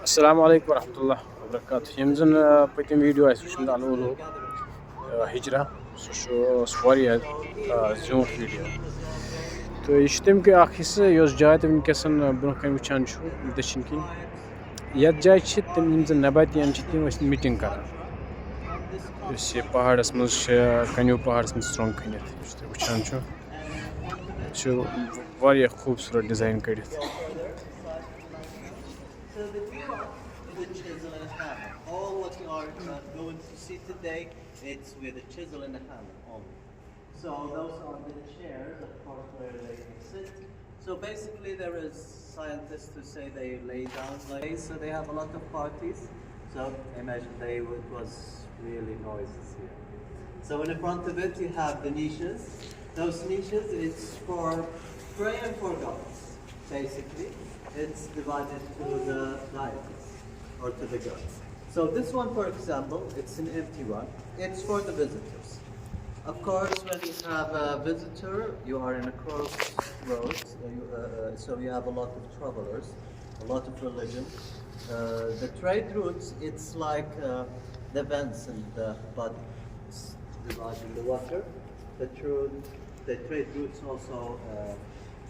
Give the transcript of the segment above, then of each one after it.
السلام علیکم ورحمۃ اللہ وبرکاتہ یم زن پتم ویڈیو اس وچھمت العولا ہیگرا سہ واریاہ زیوٗٹھ ویڈیو تو یہ تم کہ اخ حصہ یس جاے تم ونکسن برونٛہہ کن وچھان چھو دچھن کن یتھ جایہِ تم یم زن نباتیان تم میٹنگ کران اس یہ پہاڑس مز کنیو پہاڑس مز سرٛنٛگ کھنِتھ تُہۍ وچھان چھو واریاہ خوبصورت ڈیزائن کٔرِتھ. So the view with a chisel and a hammer. All what you are going to see today, it's with a chisel and a hammer only. So those are the chairs, of course, where they sit. So basically there is scientists who say they lay down like this, so they have a lot of parties. So imagine it was really noisy here. So in the front of it you have the niches. Those niches, it's for praying for gods, basically. It's divided to the deities or to the gods. So this one, for example, it's an empty one. It's for the visitors. Of course, when you have a visitor, you are in a crossroads, so you have a lot of travelers, a lot of religion. The trade routes, it's like the vents in the body. It's divided in the water. The trade routes also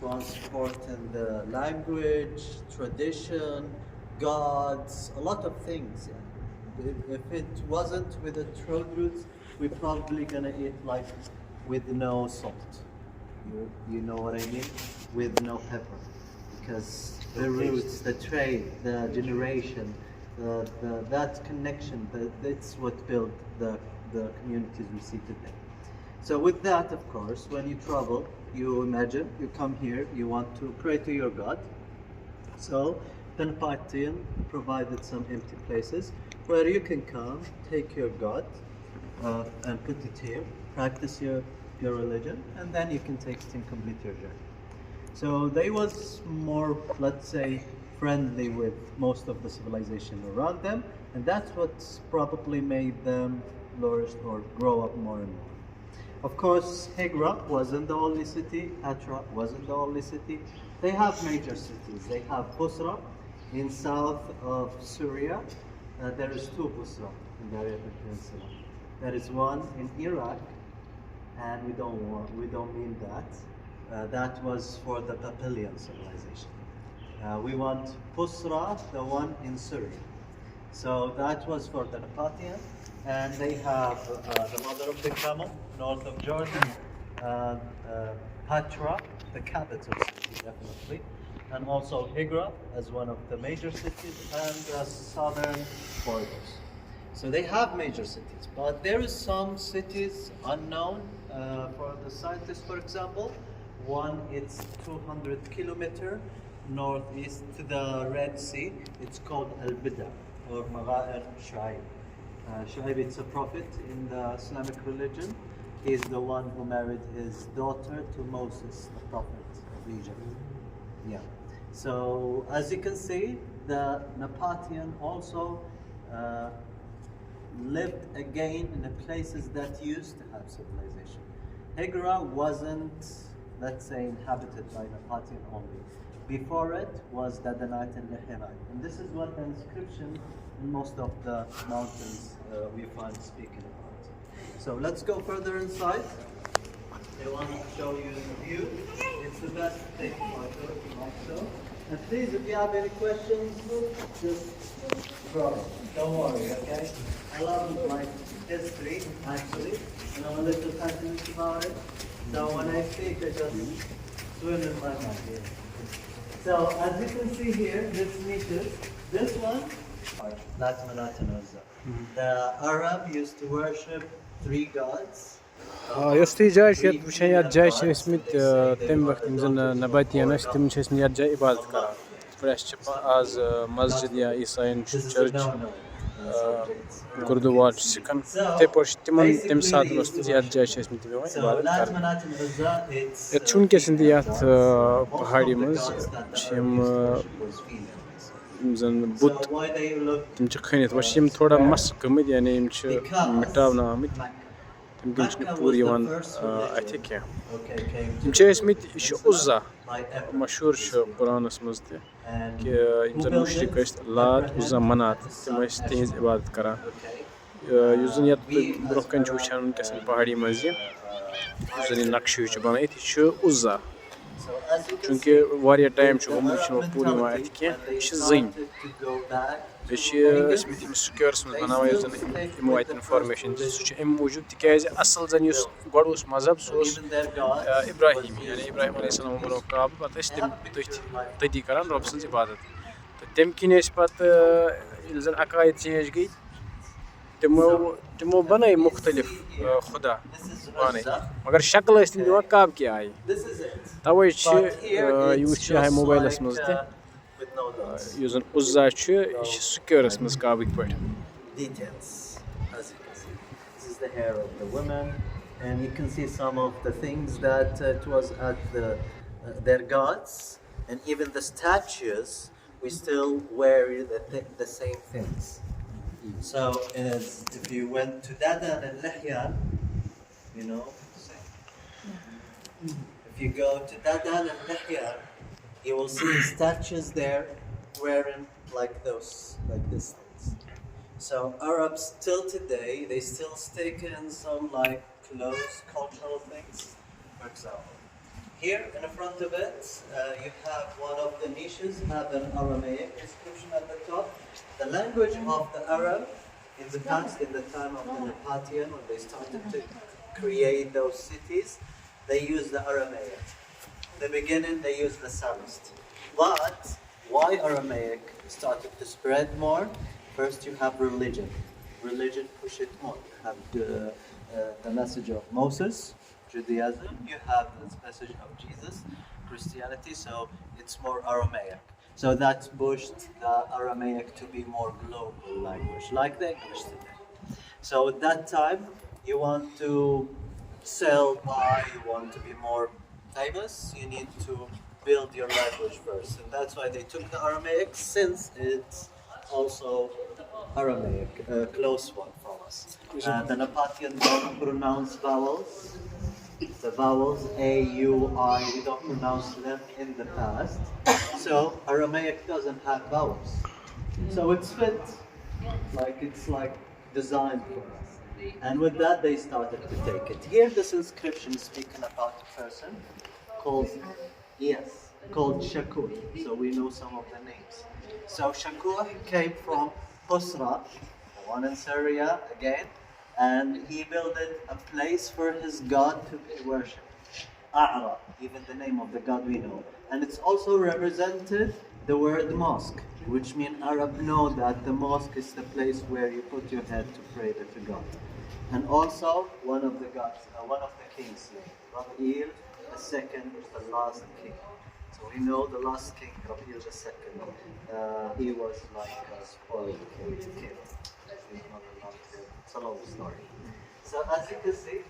transport in the language, tradition, gods, a lot of things. Yeah. If it wasn't with the trade routes, we're probably gonna eat like with no salt. You know what I mean? With no pepper, because the roots, the trade, the generation, that connection, that's what built the communities we see today. So with that, of course, when you travel, you imagine, you come here, you want to pray to your God. So the Nabatian provided some empty places where you can come, take your God and put it here, practice your religion, and then you can take it and complete your journey. So they was more, let's say, friendly with most of the civilization around them, and that's what probably made them flourish or grow up more and more. Of course, Hegera wasn't the only city, Petra wasn't the only city. They have major cities. They have Busra in south of Syria. There is two Busra in the Arabian Peninsula. There is one in Iraq, and we don't mean that. That was for the Papillian civilization. We want Busra, the one in Syria. So that was for the Nabatian, and they have the mother of the camel, north of Jordan, Petra, the capital city, definitely, and also Hegera as one of the major cities, and the southern borders. So they have major cities, but there is some cities unknown for the scientists. For example, one it's 200 kilometer northeast to the Red Sea. It's called Al-Bida or Magha'ir Shu'aib. Shu'aib, it's a prophet in the Islamic religion. He is the one who married his daughter to Moses, the prophet of Egypt. Yeah. So as you can see, the Nabatian also lived again in the places that used to have civilization. Hegera wasn't, let's say, inhabited by Nabatian only. Before it was Dadanite and Lehemite. And this is what the inscription in most of the mountains we find speaking about. So let's go further inside. I want to show you the view. It's the best thing photo if you like so. And please, if you have any questions, just throw it. Don't worry, okay? I love like history, actually, and I'm a little passionate about it. So when I speak, I just swim in my mind here. So as you can see here, this one, the Arab used to worship 3 gods. یۄس تُہۍ جاے چھِ یَتھ وٕچھان یَتھ جایہِ چھِ ٲسۍمٕتۍ تَمہِ وقتہٕ یِم زَن نباتیان ٲسۍ تِم چھِ ٲسۍمٕتۍ یَتھ جایہِ عبادت کران یِتھ پٲٹھۍ اَسہِ چھِ آز مسجد یا عیسایَن چھُ چٔرٕچ گُردوار چھُ سِکَن یِتھَے پٲٹھۍ چھِ تِمن تَمہِ ساتہٕ اوسمُت یَتھ جایہِ چھِ ٲسۍمٕتۍ تِم یِوان عبادت کرنہٕ ییٚتہِ چھُ وٕنکیٚس تہِ یَتھ پہاڑی منٛز چھِ یِم زَن بُت تِم چھِ کھٔنِتھ وۄنۍ چھِ یِم تھوڑا مَس گٔمٕتۍ یعنی یِم چھِ مِٹاونہٕ آمٕتۍ تِم کِنۍ چھِنہٕ پوٗرٕ یِوان اَتھِ کینٛہہ. Okay, came یِم to چھِ ٲسۍمٕتۍ یہِ چھُ عُزا by Ephraim. مشہوٗر چھُ قُرانَس منٛز تہِ And کہِ یِم زَن مُشرِک ٲسۍ لات عُزا منات تِم ٲسۍ تِہِنٛز عبادت کَران. okay. یُس زَن یَتھ تُہۍ برونٛہہ کَنۍ چھُ وٕچھان وٕنکٮ۪س پہاڑی منٛز یہِ یُس زَن یہِ نقشہٕ ہیوٗ چھُ بَنٲیِتھ یہِ چھُ عُزا. So as you can چوٗنٛکہِ see, واریاہ ٹایم چھُ گوٚمُت یہِ چھُنہٕ پوٗرٕ یِوان اَتھِ کینٛہہ یہِ چھِ زٔنۍ. to go back بیٚیہِ چھِ ٲسۍمٕتۍ یِم سِکیورَس منٛز بَناوان یُس زَن یِمو اَتہِ اِنفارمیشَن دِژ سُہ چھُ اَمہِ موٗجوٗب تِکیٛازِ اَصٕل زَن یُس گۄڈٕ اوس مذہب سُہ اوس even their God. اِبراہیٖمی یعنی ابراہیٖم علیہ السلام بنوو کعبہٕ پَتہٕ ٲسۍ تِم تٔتی کَران رۄبہٕ سٕنٛز عبادت. تہٕ تَمہِ کِنۍ ٲسۍ پَتہٕ ییٚلہِ زَن عقایِد چینٛج گٔے تِمو بَنٲے مُختلِف خۄدا پانَے مگر شکل ٲسۍ تِم دِوان کعبہٕ کہِ آیہِ. This is it. تَوَے چھِ But here یہِ it's وٕچھ یِہوٚے just موبایلَس like, منٛز تہِ with no dots. یُس زَن عُزا چھُ یہِ چھِ سِکیورَس منٛز کعبٕکۍ پٲٹھۍ. Details, as you can see. This is the hair of the women, and you can see some of the things that it was at their gods, and even the statues, we still wear the same things. So, if you went to Dadan and Lihyan, you know, if you go to Dadan and Lihyan, you will see statues there wearing like these things. So Arabs till today, they still stick in some like close cultural things. For example, here in the front of it, you have one of the niches have an Aramaic inscription at the top. The language of the Arab in the past, in the time of the Nabatian, when they started to create those cities, they used the Aramaic. In the beginning, they used the Samist. But why Aramaic started to spread more? First, you have religion. Religion push it on. You have the message of Moses, Judaism. You have the message of Jesus, Christianity. So it's more Aramaic. So that pushed the Aramaic to be more global language, like the English today. So at that time, you want to sell by, you want to be more famous, you need to build your language first. And that's why they took the Aramaic, since it's also Aramaic, a close one from us. The Nabatians don't pronounce vowels. The vowels A, U, I, we don't pronounce them in the past. So Aramaic doesn't have vowels. So it's fit, it's like designed for us. And with that they started to take it. Here this inscription is speaking about a person called Shakur. So we know some of the names. So Shakur came from Husra, one in Syria again, and he built a place for his god to be worshipped. A'ra, even the name of the god we know. And it's also represented the word mosque, which means Arab know that the mosque is the place where you put your head to pray to God. And also one of the gods, one of the kings, Rabi'il II, the last king. So we know the last king, Rabi'il II, he was like a spoiled king. It's a long story. So as you can see,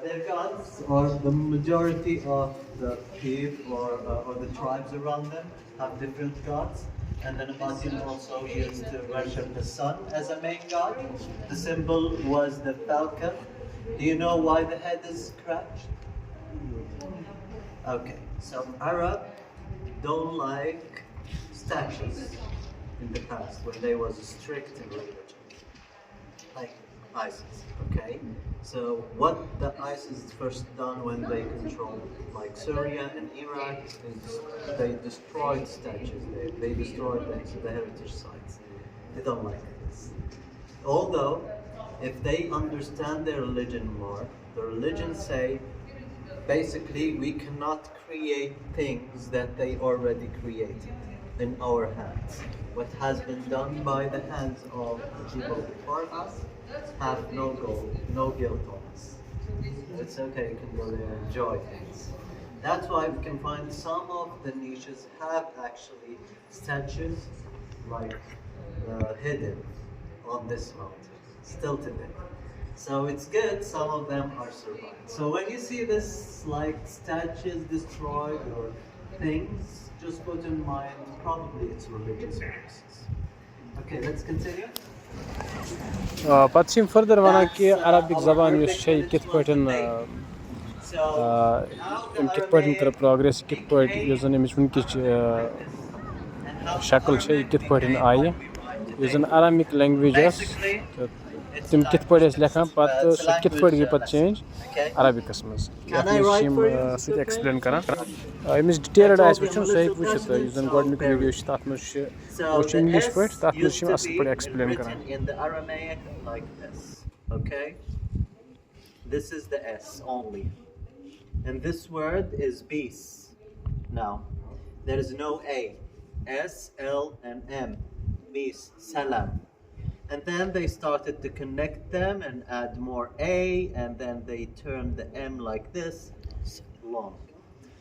their gods, or the majority of the people or the tribes around them, have different gods. And the Nabatians also used to worship the sun as a main god. The symbol was the falcon. Do you know why the head is scratched? Okay, so Arab don't like statues in the past when they was strict in religion, like ISIS, okay? So what the ISIS first done when they controlled like Syria and Iraq is they destroyed statues, they destroyed the heritage sites. They don't like this. Although, if they understand their religion more, the religion say, basically we cannot create things that they already created in our hands. What has been done by the hands of the people before us have no guilt on us. It's okay, you can go there and enjoy things. That's why we can find some of the niches have actually statues hidden on this mountain, still today. So it's good, some of them are survived. So when you see this statues destroyed or things, just put in mind, probably it's religious purposes. Okay, let's continue. پتہٕ چھِ یِم further وَنان کہِ Arabic زبان یُس چھےٚ یہِ کِتھ پٲٹھۍ أمۍ کِتھ پٲٹھۍ کٔر پرٛاگرٮ۪س کِتھ پٲٹھۍ یُس زَن أمِچ وٕنکِچ شکٕل چھےٚ یہِ کِتھ پٲٹھۍ آیہِ یُس زَن عرامِک لینٛگویج ٲس تہٕ تِم کِتھ پٲٹھۍ ٲسۍ لیکھان پَتہٕ سُہ کِتھ پٲٹھۍ گٔے پَتہٕ چینٛج عربِکَس منٛز یَتھ منٛز چھِ یِم سُہ تہِ ایٚکٕسپلین کَران ییٚمِس ڈِٹیلٕڈ آسہِ وٕچھُن سُہ ہیٚکہِ وٕچھِتھ یُس زَن گۄڈٕنیُک ویٖڈیو چھِ تَتھ منٛز چھِ وٕچھ اِنٛگلِش پٲٹھۍ تَتھ منٛز چھِ یِم اَصٕل پٲٹھۍ ایٚکٕسپلین کَران. Okay, this is the S only, and this word is beast. Now, there is no A. S, L, and M. Beast, salam. And then they started to connect them and add more A, and then they turned the M like this, long.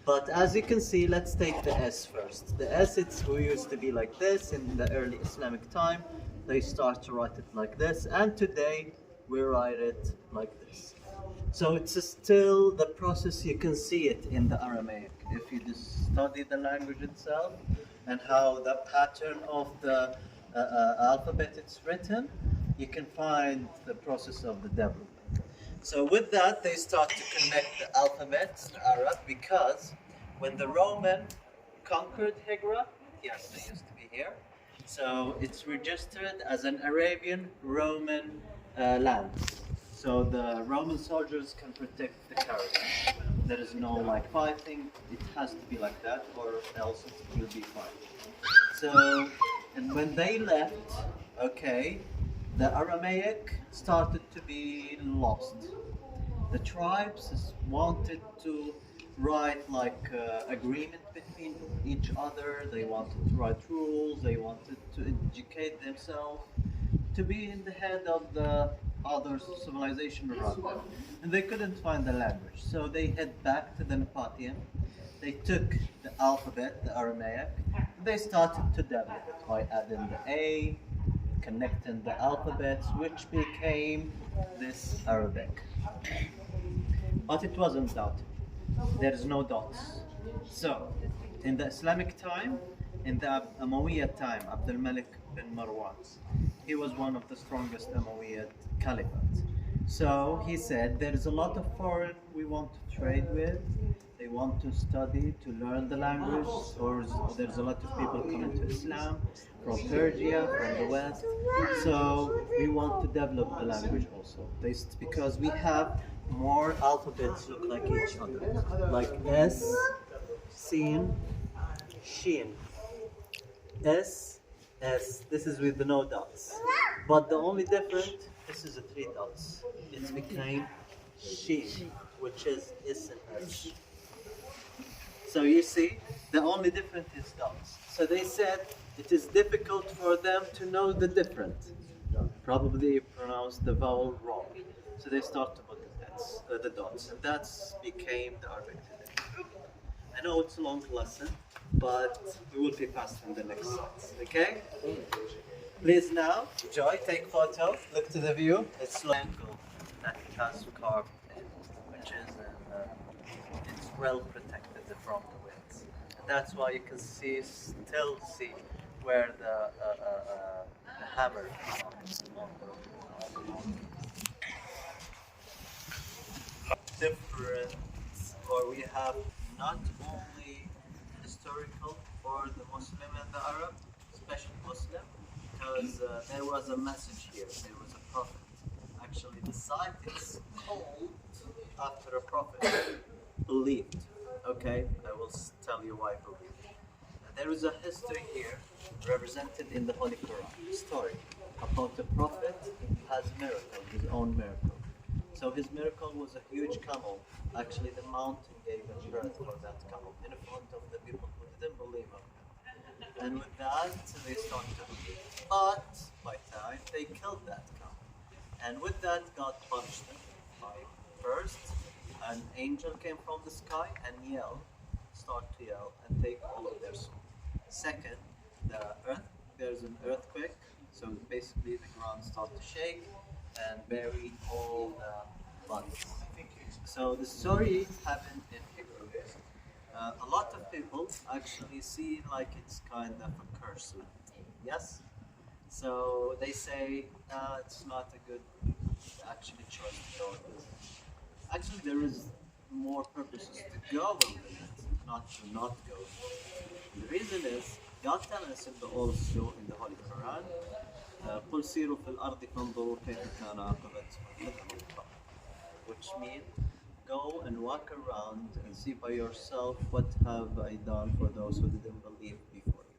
But as you can see, let's take the S first. The S, we used to be like this in the early Islamic time. They start to write it like this, and today we write it like this. So it's still the process. You can see it in the Aramaic if you just study the language itself and how the pattern of the alphabet it's written. You can find the process of the development. So with that, they start to connect the alphabets to Arab because when the Roman conquered Hegra, yes, they used to be here. So it's registered as an Arabian Roman land. So the Roman soldiers can protect the caravan. There is no like fighting. It has to be like that, or else it will be fighting. So, and when they left, okay, the Aramaic started to be lost. The tribes wanted to write like agreement between each other. They wanted to write rules. They wanted to educate themselves to be in the head of the other civilization around them. And they couldn't find the language. So they head back to the Nabatian. They took the alphabet, the Aramaic, and they started to develop it by adding the A, connecting the alphabets, which became this Arabic. But it wasn't dot. There's no dots. So, in the Islamic time, in the Umayyad time, Abdul Malik bin Marwan, he was one of the strongest Umayyad caliphates. So he said, there is a lot of foreign we want to trade with. They want to study, to learn the language, or there's a lot of people coming to Islam from Persia, from the West. So we want to develop the language also. Because we have more alphabets look like each other. Like S, Sin, Shin. S, S. This is with the no dots. But the only difference, this is a 3 dots. It became Shin, which is S and H. So you see, the only difference is dots. So they said it is difficult for them to know the difference. Probably pronounce the vowel wrong. So they start to put the dots, and that's became the Arabic today. I know it's a long lesson, but we will be fast in the next slides. Okay? Please now, Joy, take photo. Look to the view. It's local that it has carved in, which is it's well protected from the winds. And that's why you can still see where the hammer is. Difference, or we have not only historical for the Muslim and the Arab, especially Muslim, because there was a message here, there was a prophet. Actually, the site is called after a prophet believed. Okay, I will tell you why believed. There is a history here represented in the Holy Quran, story about the prophet has miracle, his own miracle. So his miracle was a huge camel. Actually, the mountain gave a birth for that camel in front of the people who didn't believe him. And with that, they started to believe. But by time, they killed that camel. And with that, God punished them by first, an angel came from the sky and start to yell and take all of their soul. Second, there's an earthquake. So basically, the ground started to shake and bury all the bodies. So the story happened in Hegera. A lot of people actually see like it's kind of a curse land. Yes? So they say, it's not a good actually choice to go with this. Actually, there is more purposes to go with it, not to not go. The reason is, God tells us also in the Holy Quran, قُلْ سِيرُوا فِي الْأَرْضِ فَانْظُرُوا كَيْفَ كَانَ عَاقِبَةُ الْمُكَذِّبِينَ. Which means, go and walk around and see by yourself what have I done for those who didn't believe before you.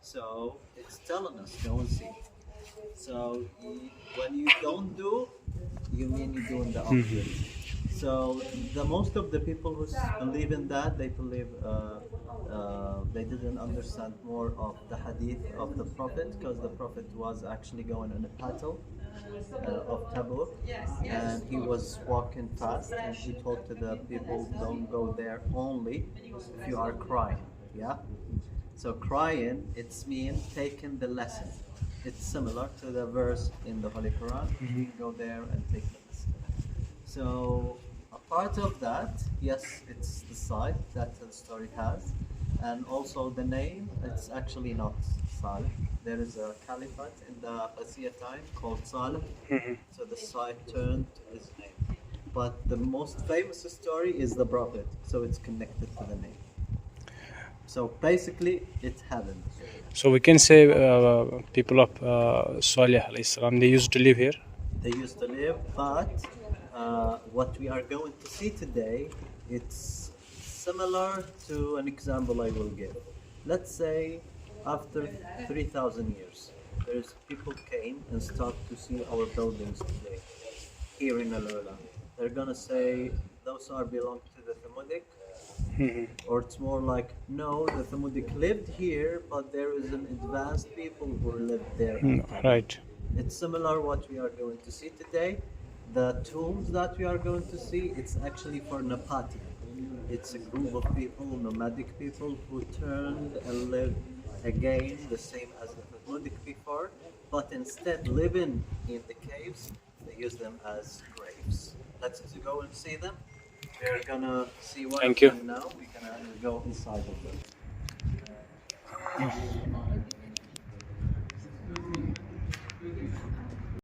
So it's telling us, go and see. So when you don't do, you mean you're doing the opposite. So the most of the people who believe in that, they believe they didn't understand more of the hadith of the Prophet, because the Prophet was actually going on a battle of Tabuk, and he was walking fast, and he told to the people, don't go there only if you are crying. Yeah. So crying, it's mean taking the lesson. It's similar to the verse in the Holy Quran. You go there and take the lesson. So a part of that, yes, it's the site that the story has, and also the name. It's actually not Salih. There is a caliphate in the Abbasiyya time called Salih. So the site turned his name. But the most famous story is the Prophet, so it's connected to the name. So basically, it happened. So we can say people of Salih alayhi salam, they used to live here. They used to live, but what we are going to see today, it's similar to an example I will give. Let's say after 3,000 years, there's people came and start to see our buildings today here in Al-Awla. They're gonna say those are belong to the Thamudic, or it's more like, no, the Thamudic lived here, but there is an advanced people who lived there. Right. It's similar what we are going to see today. The tombs that we are going to see, it's actually for Nabati. It's a group of people, nomadic people, who turned and lived again the same as the Thamudic before, but instead living in the caves, they use them as graves. Let's go and see them. We're gonna see what Thank you. now. We're gonna go inside of them.